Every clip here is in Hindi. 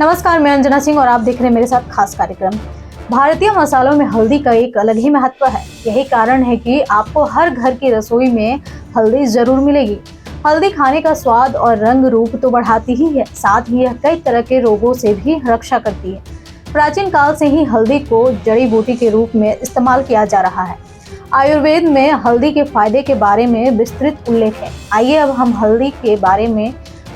नमस्कार, मैं अंजना सिंह और आप देख रहे हैं मेरे साथ खास कार्यक्रम। भारतीय मसालों में हल्दी का एक अलग ही महत्व है। यही कारण है कि आपको हर घर की रसोई में हल्दी जरूर मिलेगी। हल्दी खाने का स्वाद और रंग रूप तो बढ़ाती ही है, साथ ही यह कई तरह के रोगों से भी रक्षा करती है। प्राचीन काल से ही हल्दी को जड़ी बूटी के रूप में इस्तेमाल किया जा रहा है। आयुर्वेद में हल्दी के फायदे के बारे में विस्तृत उल्लेख है। आइए अब हम हल्दी के बारे में,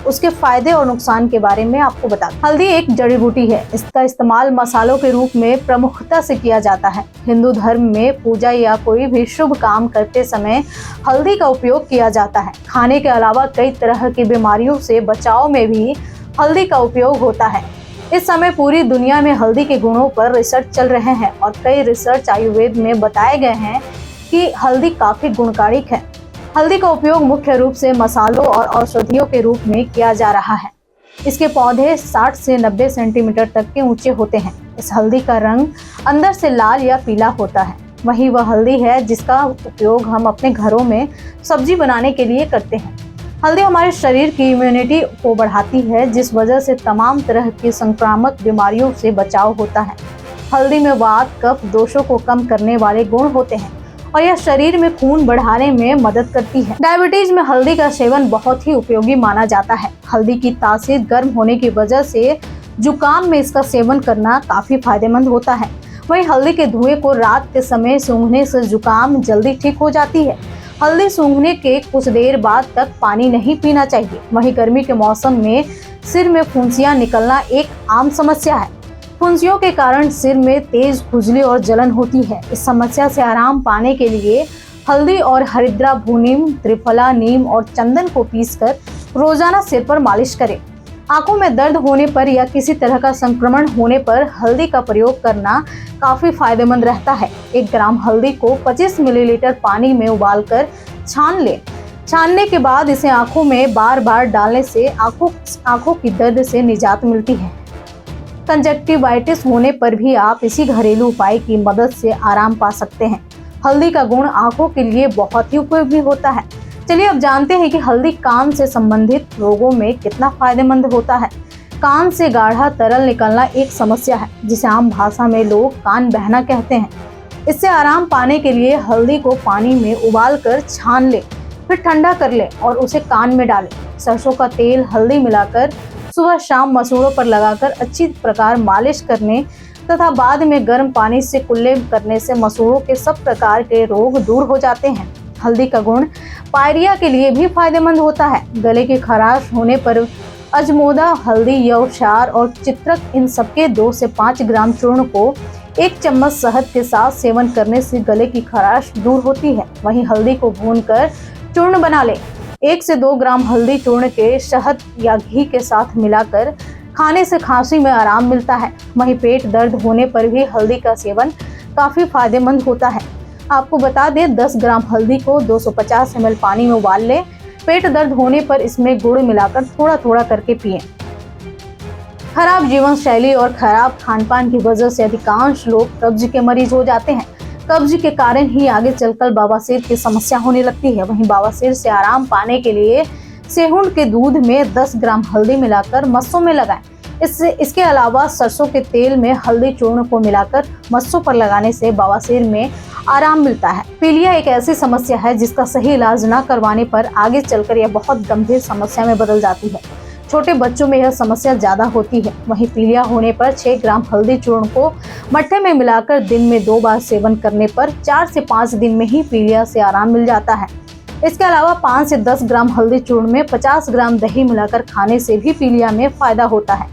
उसके फायदे और नुकसान के बारे में आपको बता। हल्दी एक जड़ी बूटी है। इसका इस्तेमाल मसालों के रूप में प्रमुखता से किया जाता है। हिंदू धर्म में पूजा या कोई भी शुभ काम करते समय हल्दी का उपयोग किया जाता है। खाने के अलावा कई तरह की बीमारियों से बचाव में भी हल्दी का उपयोग होता है। इस समय पूरी दुनिया में हल्दी के गुणों पर रिसर्च चल रहे हैं और कई रिसर्च आयुर्वेद में बताए गए हैं कि हल्दी काफी गुणकारिक है। हल्दी का उपयोग मुख्य रूप से मसालों और औषधियों के रूप में किया जा रहा है। इसके पौधे 60 से 90 सेंटीमीटर तक के ऊंचे होते हैं। इस हल्दी का रंग अंदर से लाल या पीला होता है। वही वह हल्दी है जिसका उपयोग हम अपने घरों में सब्जी बनाने के लिए करते हैं। हल्दी हमारे शरीर की इम्यूनिटी को बढ़ाती है, जिस वजह से तमाम तरह की संक्रामक बीमारियों से बचाव होता है। हल्दी में वात, कफ दोषों को कम करने वाले गुण होते हैं और यह शरीर में खून बढ़ाने में मदद करती है। डायबिटीज में हल्दी का सेवन बहुत ही उपयोगी माना जाता है। हल्दी की तासीर गर्म होने की वजह से जुकाम में इसका सेवन करना काफी फायदेमंद होता है। वहीं हल्दी के धुएं को रात के समय सूंघने से जुकाम जल्दी ठीक हो जाती है। हल्दी सूंघने के कुछ देर बाद तक पानी नहीं पीना चाहिए। वहीं गर्मी के मौसम में सिर में फुंसियां निकलना एक आम समस्या है। फुंसियों के कारण सिर में तेज खुजली और जलन होती है। इस समस्या से आराम पाने के लिए हल्दी और हरिद्रा, भूनीम, त्रिफला, नीम और चंदन को पीसकर रोजाना सिर पर मालिश करें। आंखों में दर्द होने पर या किसी तरह का संक्रमण होने पर हल्दी का प्रयोग करना काफी फायदेमंद रहता है। 1 ग्राम हल्दी को 25 मिलीलीटर पानी में उबालकर छान लें। छानने के बाद इसे आंखों में बार बार डालने से आंखों की दर्द से निजात मिलती है। कंजक्टिवाइटिस होने पर भी आप इसी घरेलू उपाय की मदद से आराम पा सकते हैं। हल्दी का गुण आंखों के लिए बहुत ही उपयोगी होता है। चलिए अब जानते हैं कि हल्दी कान से संबंधित रोगों में कितना फायदेमंद होता है। कान से गाढ़ा तरल निकलना एक समस्या है, जिसे आम भाषा में लोग कान बहना कहते हैं। इससे आराम पाने के लिए हल्दी को पानी में उबालकर छान ले, फिर ठंडा कर ले और उसे कान में डालें। सरसों का तेल हल्दी मिलाकर सुबह शाम मसूड़ों पर लगाकर अच्छी प्रकार मालिश करने तथा बाद में गर्म पानी से कुल्ले करने से मसूड़ों के सब प्रकार के रोग दूर हो जाते हैं। हल्दी का गुण पायरिया के लिए भी फायदेमंद होता है। गले की खराश होने पर अजमोदा, हल्दी, यवक्षार और चित्रक, इन सबके 2 से 5 ग्राम चूर्ण को 1 चम्मच शहद के साथ सेवन करने से गले की खराश दूर होती है। वहीं हल्दी को भूनकर चूर्ण बना ले। 1 से 2 ग्राम हल्दी चूर्ण के शहद या घी के साथ मिलाकर खाने से खांसी में आराम मिलता है। वहीं पेट दर्द होने पर भी हल्दी का सेवन काफी फायदेमंद होता है। आपको बता दें, 10 ग्राम हल्दी को 250 ml पानी में उबाल लें। पेट दर्द होने पर इसमें गुड़ मिलाकर थोड़ा थोड़ा करके पिएं। खराब जीवन शैली और खराब खान-पान की वजह से अधिकांश लोग कब्ज के मरीज हो जाते हैं। कब्ज के कारण ही आगे चलकर बवासीर की समस्या होने लगती है। वहीं बवासीर से आराम पाने के लिए सेहुण के दूध में 10 ग्राम हल्दी मिलाकर मस्सों में लगाएं। इसके अलावा सरसों के तेल में हल्दी चूर्ण को मिलाकर मस्सों पर लगाने से बवासीर में आराम मिलता है। पीलिया एक ऐसी समस्या है जिसका सही इलाज न करवाने पर आगे चलकर यह बहुत गंभीर समस्या में बदल जाती है। छोटे बच्चों में यह समस्या ज्यादा होती है। वहीं पीलिया होने पर 6 ग्राम हल्दी चूर्ण को मट्ठे में मिलाकर दिन में 2 बार सेवन करने पर 4 से 5 दिन में ही पीलिया से आराम मिल जाता है। इसके अलावा 5 से 10 ग्राम हल्दी चूर्ण में 50 ग्राम दही मिलाकर खाने से भी पीलिया में फायदा होता है।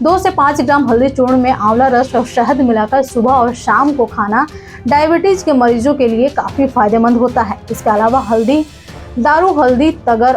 2 से 5 ग्राम हल्दी चूर्ण में आंवला रस और शहद मिलाकर सुबह और शाम को खाना डायबिटीज के मरीजों के लिए काफी फायदेमंद होता है। इसके अलावा हल्दी, दारू, हल्दी, तगर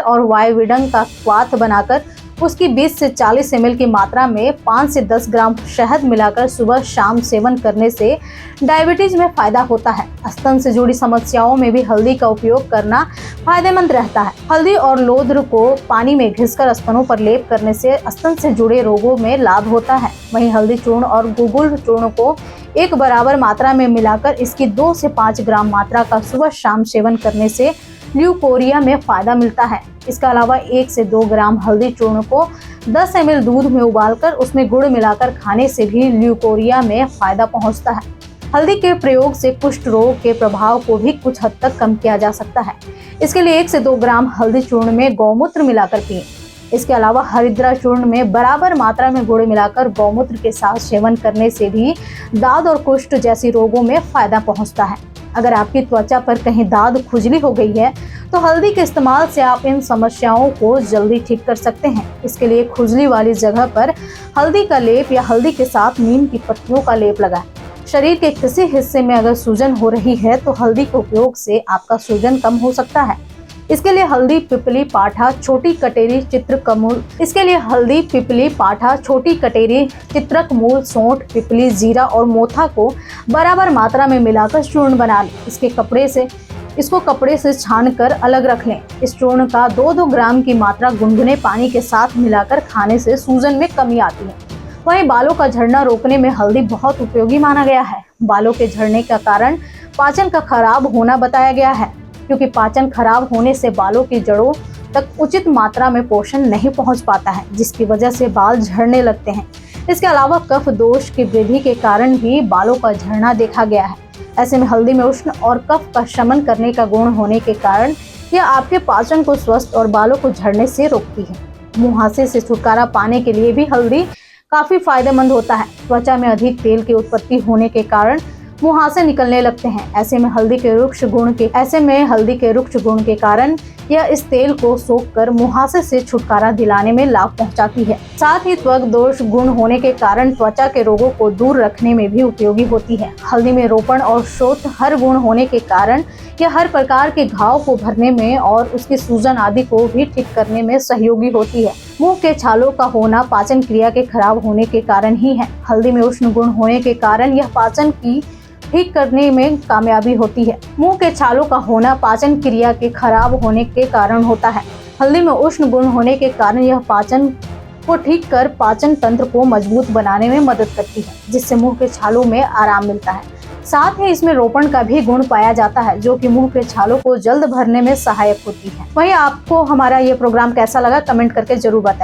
और वायविडंग का क्वाथ बनाकर उसकी 20 से 40 ml की मात्रा में 5 से 10 ग्राम शहद मिलाकर सुबह शाम सेवन करने से डायबिटीज में फायदा होता है। स्तन से जुड़ी समस्याओं में भी हल्दी का उपयोग करना फायदेमंद रहता है। हल्दी और लोद्र को पानी में घिसकर स्तनों पर लेप करने से स्तन से जुड़े रोगों में लाभ होता है। वहीं हल्दी चूर्ण और गुगुल चूर्ण को एक बराबर मात्रा में मिलाकर इसकी 2 से 5 ग्राम मात्रा का सुबह शाम सेवन करने से ल्यूकोरिया में फायदा मिलता है। इसके अलावा 1 से 2 ग्राम हल्दी चूर्ण को 10 ml दूध में उबालकर उसमें गुड़ मिलाकर खाने से भी ल्यूकोरिया में फायदा पहुंचता है। हल्दी के प्रयोग से कुष्ठ रोग के प्रभाव को भी कुछ हद तक कम किया जा सकता है। इसके लिए 1 से 2 ग्राम हल्दी चूर्ण में गौमूत्र मिलाकर पिएं। इसके अलावा हरिद्रा चूर्ण में बराबर मात्रा में गुड़ मिलाकर गौमूत्र के साथ सेवन करने से भी दाद और कुष्ठ जैसी रोगों में फायदा पहुंचता है। अगर आपकी त्वचा पर कहीं दाद खुजली हो गई है तो हल्दी के इस्तेमाल से आप इन समस्याओं को जल्दी ठीक कर सकते हैं। इसके लिए खुजली वाली जगह पर हल्दी का लेप या हल्दी के साथ नीम की पत्तियों का लेप लगाएं। शरीर के किसी हिस्से में अगर सूजन हो रही है तो हल्दी के उपयोग से आपका सूजन कम हो सकता है। इसके लिए हल्दी, पिपली, पाठा, छोटी कटेरी, चित्रक मूल, सौंठ, पिपली, जीरा और मोथा को बराबर मात्रा में मिलाकर चूर्ण बना लें। इसको कपड़े से छानकर अलग रख लें। इस चूर्ण का 2-2 ग्राम की मात्रा गुनगुने पानी के साथ मिलाकर खाने से सूजन में कमी आती है। वहीं बालों का झड़ना रोकने में हल्दी बहुत उपयोगी माना गया है। बालों के झड़ने का कारण पाचन का खराब होना बताया गया है, क्योंकि पाचन खराब होने से बालों की जड़ों तक उचित मात्रा में पोषण नहीं पहुंच पाता है, जिसकी वजह से बाल झड़ने लगते हैं। इसके अलावा कफ दोष की वृद्धि के कारण भी बालों का झड़ना देखा गया है। ऐसे में हल्दी में उष्ण और कफ का शमन करने का गुण होने के कारण यह आपके पाचन को स्वस्थ और बालों को झड़ने से रोकती है। मुहासे से छुटकारा पाने के लिए भी हल्दी काफी फायदेमंद होता है। त्वचा में अधिक तेल की उत्पत्ति होने के कारण मुहासे निकलने लगते हैं। ऐसे में हल्दी के रुक्ष गुण के कारण यह इस तेल को सोखकर मुहासे से छुटकारा दिलाने में लाभ पहुंचाती है। साथ ही त्वक दोष गुण होने के कारण त्वचा के रोगों को दूर रखने में भी उपयोगी होती है। हल्दी में रोपण और शोथ हर गुण होने के कारण यह हर प्रकार के घाव को भरने में और उसकी सूजन आदि को भी ठीक करने में सहयोगी होती है। मुंह के छालों का होना पाचन क्रिया के खराब होने के कारण ही है। हल्दी में उष्ण गुण होने के कारण यह पाचन की ठीक करने में कामयाबी होती है। मुंह के छालों का होना पाचन क्रिया के खराब होने के कारण होता है। हल्दी में उष्ण गुण होने के कारण यह पाचन को ठीक कर पाचन तंत्र को मजबूत बनाने में मदद करती है, जिससे मुंह के छालों में आराम मिलता है। साथ ही इसमें रोपण का भी गुण पाया जाता है, जो कि मुंह के छालों को जल्द भरने में सहायक होती है। वहीं आपको हमारा ये प्रोग्राम कैसा लगा कमेंट करके जरूर बताएं।